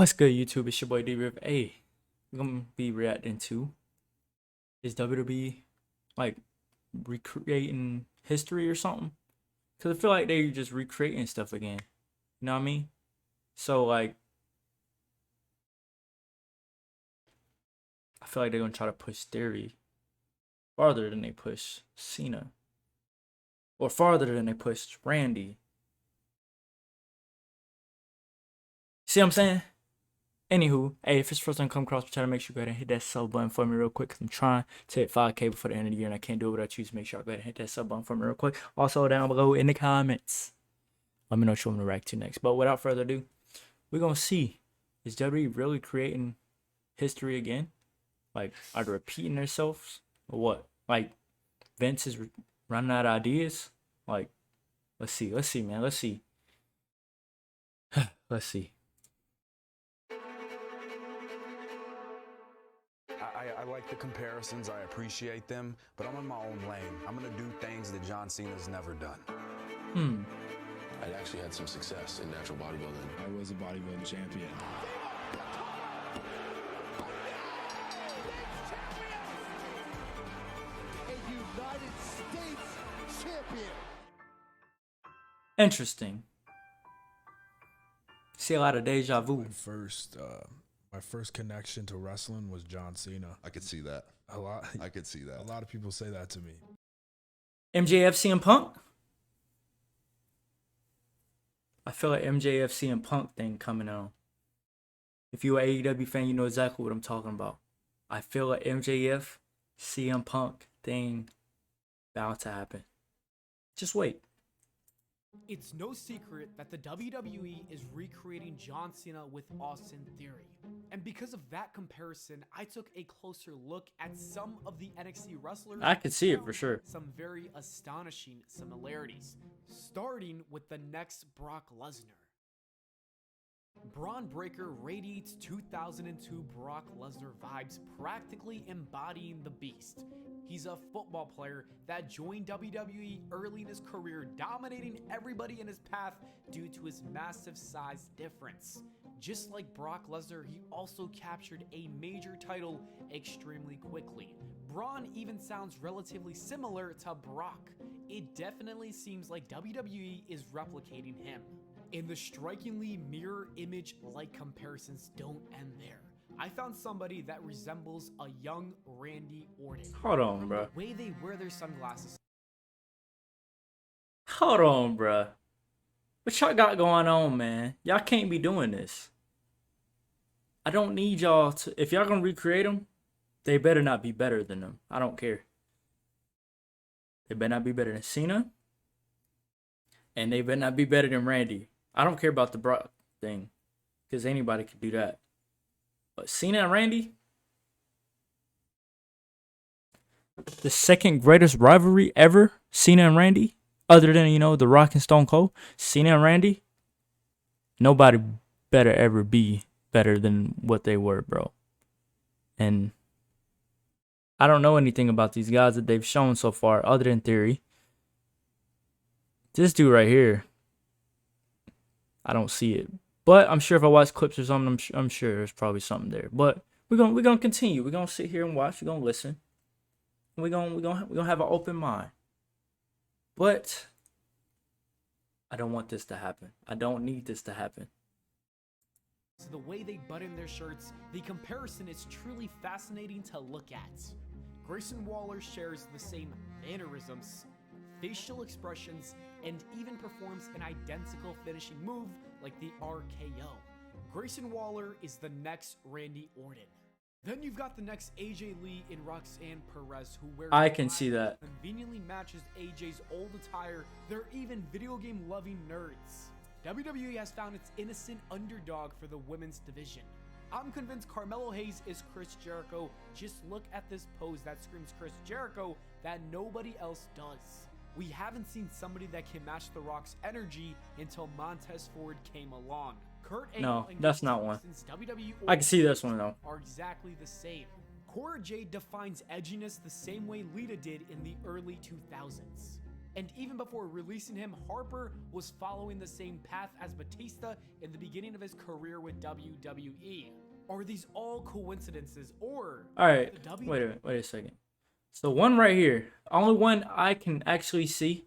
What's good, YouTube? It's your boy D-Riv. Hey, we're gonna be reacting to, is WWE like recreating history or something? Cause I feel like they just recreating stuff again. You know what I mean? So like, I feel like they're gonna try to push Theory farther than they push Cena, or farther than they pushed Randy. See what I'm saying? Anywho, hey, if it's first time come across my channel, make sure you go ahead and hit that sub button for me real quick. Cause I'm trying to hit 5K before the end of the year, and I can't do it without you. So make sure I go ahead and hit that sub button for me real quick. Also, down below in the comments, let me know what you want me to react to next. But without further ado, we're gonna see, is WWE really creating history again? Like, are they repeating themselves or what? Like, Vince is running out of ideas. Like, let's see, man, let's see, let's see. I like the comparisons, I appreciate them, but I'm in my own lane. I'm gonna do things that John Cena's never done. I actually had some success in natural bodybuilding. I was a bodybuilding champion. A United States champion. Interesting. See a lot of deja vu. My first connection to wrestling was John Cena. I could see that. I could see that. A lot of people say that to me. MJF CM Punk? I feel like MJF CM Punk thing coming on. If you're an AEW fan, you know exactly what I'm talking about. I feel like MJF CM Punk thing about to happen. Just wait. It's no secret that the WWE is recreating John Cena with Austin Theory. And because of that comparison, I took a closer look at some of the NXT wrestlers. I could see it for sure. Some very astonishing similarities, starting with the next Brock Lesnar. Braun Breaker radiates 2002 Brock Lesnar vibes, practically embodying the beast. He's a football player that joined WWE early in his career, dominating everybody in his path due to his massive size difference. Just like Brock Lesnar, he also captured a major title extremely quickly. Braun even sounds relatively similar to Brock. It definitely seems like WWE is replicating him. And the strikingly mirror image-like comparisons don't end there. I found somebody that resembles a young Randy Orton. Hold on, bro. The way they wear their sunglasses. Hold on, bro. What y'all got going on, man? Y'all can't be doing this. I don't need y'all to... If y'all gonna recreate them, they better not be better than them. I don't care. They better not be better than Cena. And they better not be better than Randy. I don't care about the Brock thing, because anybody could do that. But Cena and Randy, the second greatest rivalry ever, Cena and Randy, other than, you know, The Rock and Stone Cold, Cena and Randy, nobody better ever be better than what they were, bro. And I don't know anything about these guys that they've shown so far, other than Theory. This dude right here, I don't see it, but I'm sure if I watch clips or something, I'm sure there's probably something there. But we're gonna continue. We're gonna sit here and watch. We're gonna listen. We're gonna have an open mind. But I don't want this to happen. I don't need this to happen. The way they button their shirts, the comparison is truly fascinating to look at. Grayson Waller shares the same mannerisms, facial expressions, and even performs an identical finishing move like the RKO. Grayson Waller is the next Randy Orton. Then you've got the next AJ Lee and Roxanne Perez, who wears I can see that. Conveniently matches AJ's old attire. They're even video game loving nerds. WWE has found its innocent underdog for the women's division. I'm convinced Carmelo Hayes is Chris Jericho. Just look at this pose that screams Chris Jericho that nobody else does. We haven't seen somebody that can match The Rock's energy until Montez Ford came along. Kurt Angle and that's not one. WWE I can see this one though. are exactly the same. Cora Jade defines edginess the same way Lita did in the early 2000s. And even before releasing him, Harper was following the same path as Batista in the beginning of his career with WWE. Are these all coincidences, or... Alright, wait a second. So one right here, only one I can actually see,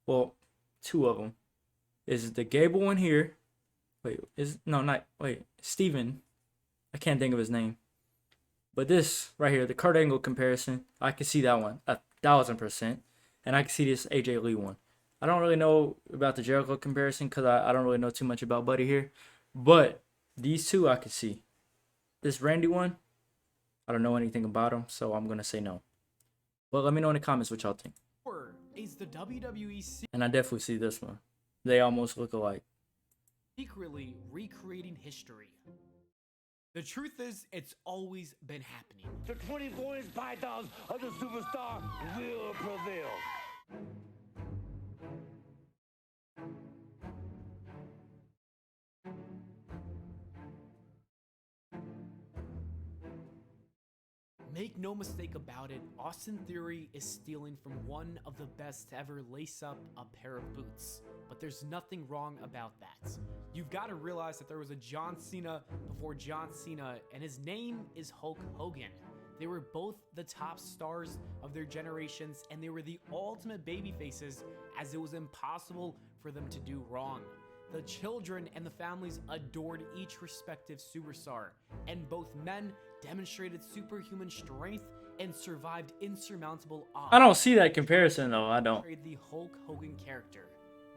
well, two of them, is the Gable one here. Steven. I can't think of his name. But this right here, the Kurt Angle comparison, I can see that one 1,000%. And I can see this AJ Lee one. I don't really know about the Jericho comparison because I don't really know too much about Buddy here. But these two I can see. This Randy one, I don't know anything about him, so I'm going to say no. But let me know in the comments what y'all think. Or is the WWE And I definitely see this one. They almost look alike. secretly recreating history? The truth is, it's always been happening. The 24-inch pythons of the superstar will prevail. Make no mistake about it, Austin Theory is stealing from one of the best to ever lace up a pair of boots. But there's nothing wrong about that. You've got to realize that there was a John Cena before John Cena, and his name is Hulk Hogan. They were both the top stars of their generations, and they were the ultimate babyfaces, as it was impossible for them to do wrong. The children and the families adored each respective superstar, and both men demonstrated superhuman strength and survived insurmountable odds. I don't see that comparison though. I don't. The Hulk Hogan character.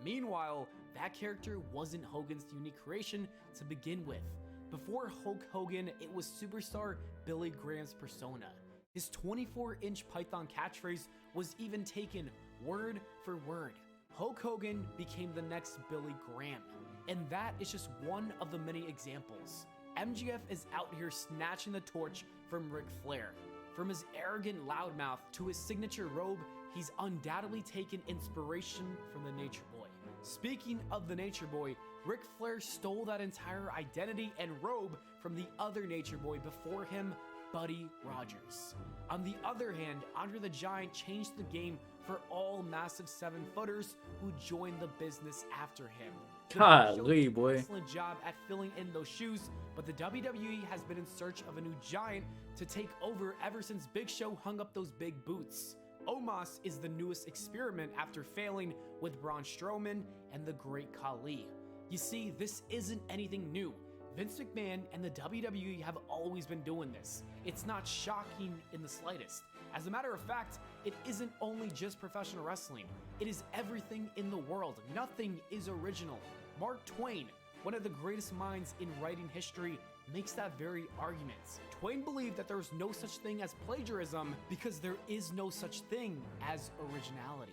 Meanwhile, that character wasn't Hogan's unique creation to begin with. Before Hulk Hogan, it was superstar Billy Graham's persona. His 24-inch python catchphrase was even taken word for word. Hulk Hogan became the next Billy Graham, and that is just one of the many examples. MJF is out here snatching the torch from Ric Flair. From his arrogant loudmouth to his signature robe, he's undoubtedly taken inspiration from the Nature Boy. Speaking of the Nature Boy, Ric Flair stole that entire identity and robe from the other Nature Boy before him, Buddy Rogers. On the other hand, Andre the Giant changed the game for all massive 7-footers who joined the business after him. Golly, boy. Excellent job at filling in those shoes, but the WWE has been in search of a new giant to take over ever since Big Show hung up those big boots. Omos is the newest experiment after failing with Braun Strowman and the Great Khali. You see, this isn't anything new. Vince McMahon and the WWE have always been doing this. It's not shocking in the slightest. As a matter of fact, it isn't only just professional wrestling. It is everything in the world. Nothing is original. Mark Twain, one of the greatest minds in writing history, makes that very argument. Twain believed that there was no such thing as plagiarism because there is no such thing as originality.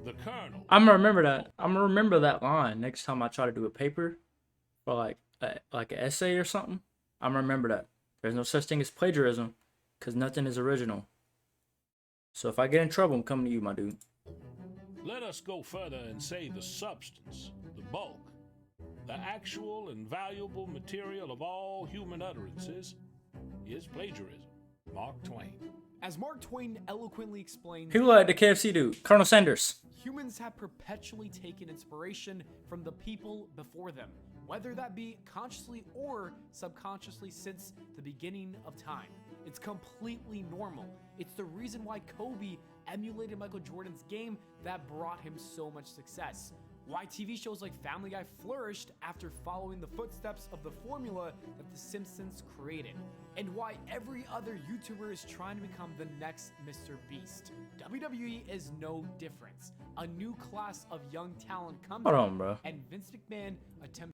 The Colonel. I'm gonna remember that. I'm gonna remember that line next time I try to do a paper or like an essay or something. I'm gonna remember that. There's no such thing as plagiarism because nothing is original. So if I get in trouble, I'm coming to you, my dude. Let us go further and say the substance, the bulk, the actual and valuable material of all human utterances is plagiarism. Mark Twain. As Mark Twain eloquently explained, Who like the KFC dude? Colonel Sanders. humans have perpetually taken inspiration from the people before them, whether that be consciously or subconsciously since the beginning of time. It's completely normal. It's the reason why Kobe emulated Michael Jordan's game that brought him so much success. Why TV shows like Family Guy flourished after following the footsteps of the formula that The Simpsons created. And why every other YouTuber is trying to become the next Mr. Beast. WWE is no different. A new class of young talent comes Hold on, bro. and Vince McMahon attempts.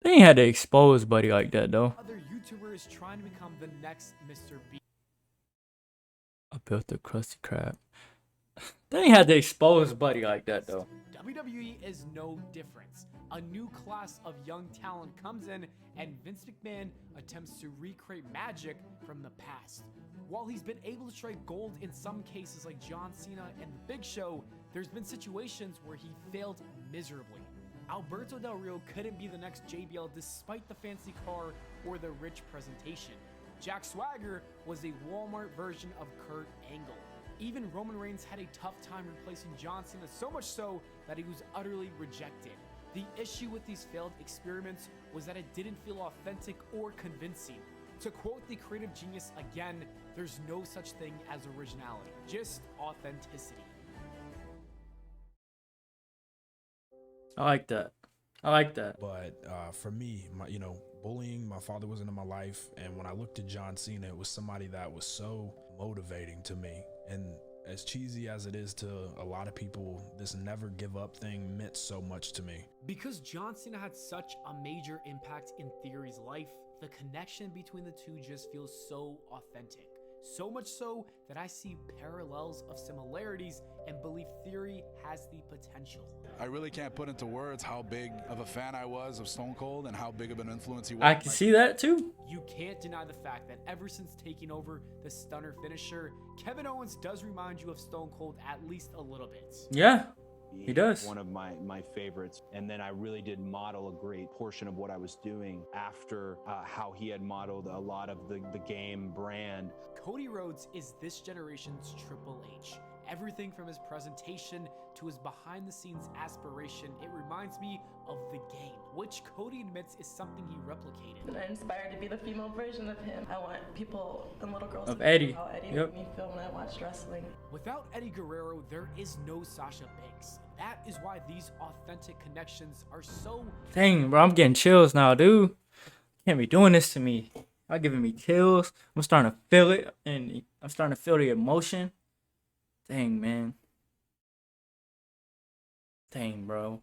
They ain't had to expose Buddy like that though. Other YouTuber is trying to become the next Mr. Beast. I built the Krusty Krab. They ain't had to expose Buddy like that though. WWE is no different. A new class of young talent comes in and Vince McMahon attempts to recreate magic from the past. While he's been able to strike gold in some cases like John Cena and The Big Show, there's been situations where he failed miserably. Alberto Del Rio couldn't be the next JBL despite the fancy car or the rich presentation. Jack Swagger was a Walmart version of Kurt Angle. Even Roman Reigns had a tough time replacing John Cena, so much so that he was utterly rejected. The issue with these failed experiments was that it didn't feel authentic or convincing. To quote the creative genius again, there's no such thing as originality, just authenticity. I like that. I like that. But for me, bullying, my father was into my life. And when I looked at John Cena, it was somebody that was so motivating to me. And as cheesy as it is to a lot of people, this never give up thing meant so much to me. Because John Cena had such a major impact in Theory's life, the connection between the two just feels so authentic. So much so that I see parallels of similarities and believe Theory has the potential. I really can't put into words how big of a fan I was of Stone Cold and how big of an influence he was. I can see that too. You can't deny the fact that ever since taking over the stunner finisher, Kevin Owens does remind you of Stone Cold at least a little bit. Yeah, he does. One of my favorites. And then I really did model a great portion of what I was doing after how he had modeled a lot of the game brand. Cody Rhodes is this generation's Triple H. Everything from his presentation to his behind-the-scenes aspiration, it reminds me of the game, which Cody admits is something he replicated. I'm inspired to be the female version of him. I want people and little girls of to Eddie. know how Eddie Yep. made me feel when I watched wrestling. Without Eddie Guerrero, there is no Sasha Banks. That is why these authentic connections are so... Dang, bro, I'm getting chills now, dude. Can't be doing this to me. Y'all giving me chills. I'm starting to feel it, and I'm starting to feel the emotion. Dang, man. Dang, bro.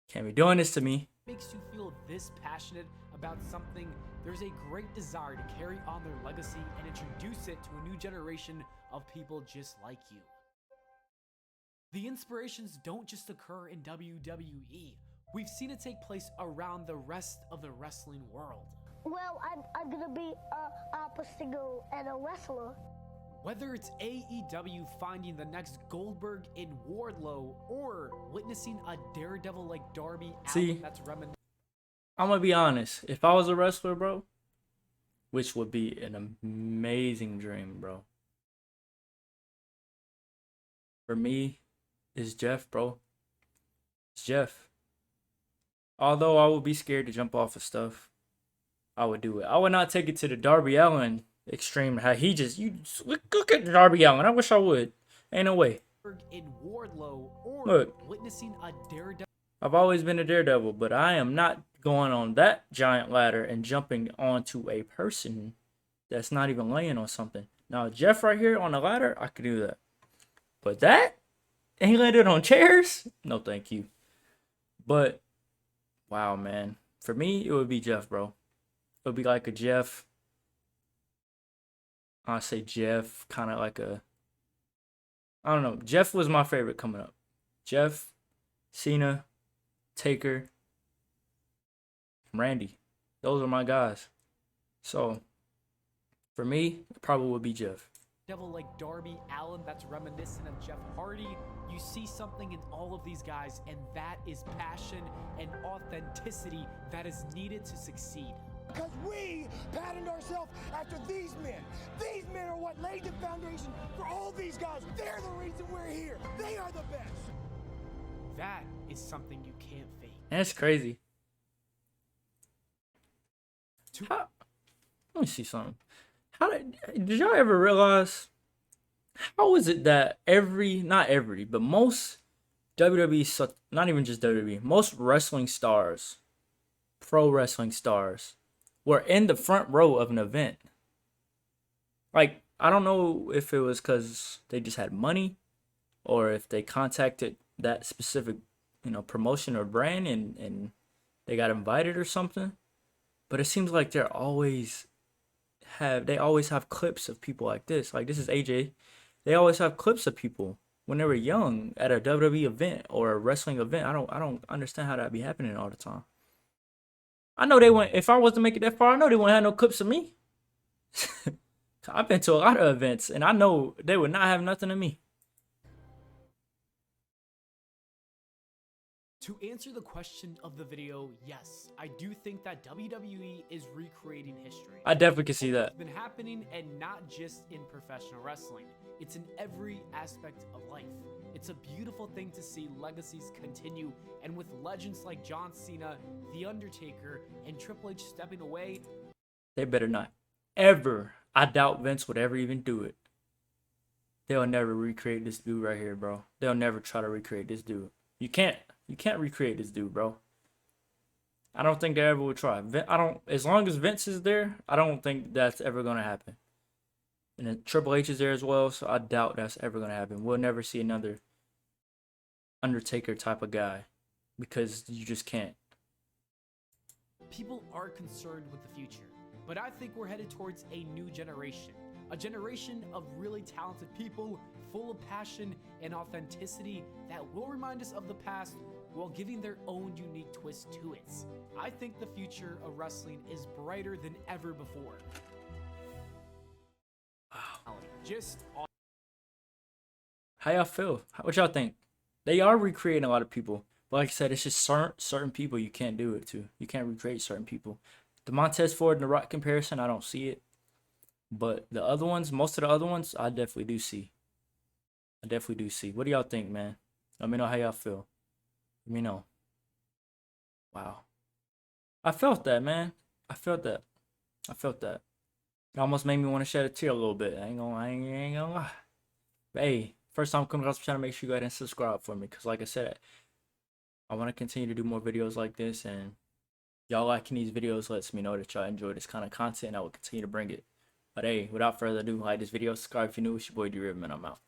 Can't be doing this to me. Makes you feel this passionate about something, there's a great desire to carry on their legacy and introduce it to a new generation of people just like you. The inspirations don't just occur in WWE. We've seen it take place around the rest of the wrestling world. Well, I'm gonna be a singer and a wrestler. Whether it's AEW finding the next Goldberg in Wardlow or witnessing a Daredevil like Darby Allin that's reminiscent. I'm gonna be honest. If I was a wrestler, bro, which would be an amazing dream, bro. For me, it's Jeff, bro. It's Jeff. Although I would be scared to jump off of stuff, I would do it. I would not take it to the Darby Allin extreme. How he just look at Darby Allin. I wish I would. Ain't no way. In Wardlow or Look, witnessing a Daredevil. I've always been a daredevil, but I am not going on that giant ladder and jumping onto a person that's not even laying on something. Now Jeff right here on the ladder, I could do that. But that, and he landed on chairs? No, thank you. But wow, man. For me, it would be Jeff, bro. It would be like a Jeff. I say Jeff, kind of like a. I don't know. Jeff was my favorite coming up. Jeff, Cena, Taker, Randy. Those are my guys. So, for me, it probably would be Jeff. Devil like Darby Allin that's reminiscent of Jeff Hardy. You see something in all of these guys, and that is passion and authenticity that is needed to succeed. Because we patterned ourselves after these men. These men are what laid the foundation for all these guys. They're the reason we're here. They are the best. That is something you can't fake. That's crazy. Let me see something. Did y'all ever realize, how is it that not every, but most WWE, not even just WWE, most wrestling stars, pro wrestling stars, were in the front row of an event? Like, I don't know if it was because they just had money or if they contacted that specific, promotion or brand and they got invited or something. But it seems like they always have clips of people like this. Like, this is AJ. They always have clips of people when they were young at a WWE event or a wrestling event. I don't understand how that be happening all the time. I know they wouldn't. If I was to make it that far, I know they wouldn't have no clips of me. I've been to a lot of events, and I know they would not have nothing of me. To answer the question of the video, yes, I do think that WWE is recreating history. I definitely can see that. It's been happening, and not just in professional wrestling. It's in every aspect of life. It's a beautiful thing to see legacies continue, and with legends like John Cena, The Undertaker, and Triple H stepping away, they better not ever. I doubt Vince would ever even do it. They'll never recreate this dude right here, bro. They'll never try to recreate this dude. You can't recreate this dude, bro. I don't think they ever will try. As long as Vince is there, I don't think that's ever gonna happen. And then Triple H is there as well, so I doubt that's ever gonna happen. We'll never see another Undertaker type of guy because you just can't. people are concerned with the future. But I think we're headed towards a new generation. A generation of really talented people, full of passion and authenticity that will remind us of the past while giving their own unique twist to it. I think the future of wrestling is brighter than ever before. Wow. How y'all feel? What y'all think? They are recreating a lot of people. But like I said, it's just certain people you can't do it to. You can't recreate certain people. The Montez Ford and The Rock comparison, I don't see it. But the other ones, most of the other ones, I definitely do see. I definitely do see. What do y'all think, man? Let me know how y'all feel. Let me know. Wow. I felt that, man. I felt that. I felt that. It almost made me want to shed a tear a little bit. I ain't gonna lie. But hey, first time coming across the channel, make sure you go ahead and subscribe for me. Because like I said, I want to continue to do more videos like this. And y'all liking these videos lets me know that y'all enjoy this kind of content. And I will continue to bring it. But hey, without further ado, like this video, subscribe if you're new. It's your boy D-Rib, and I'm out.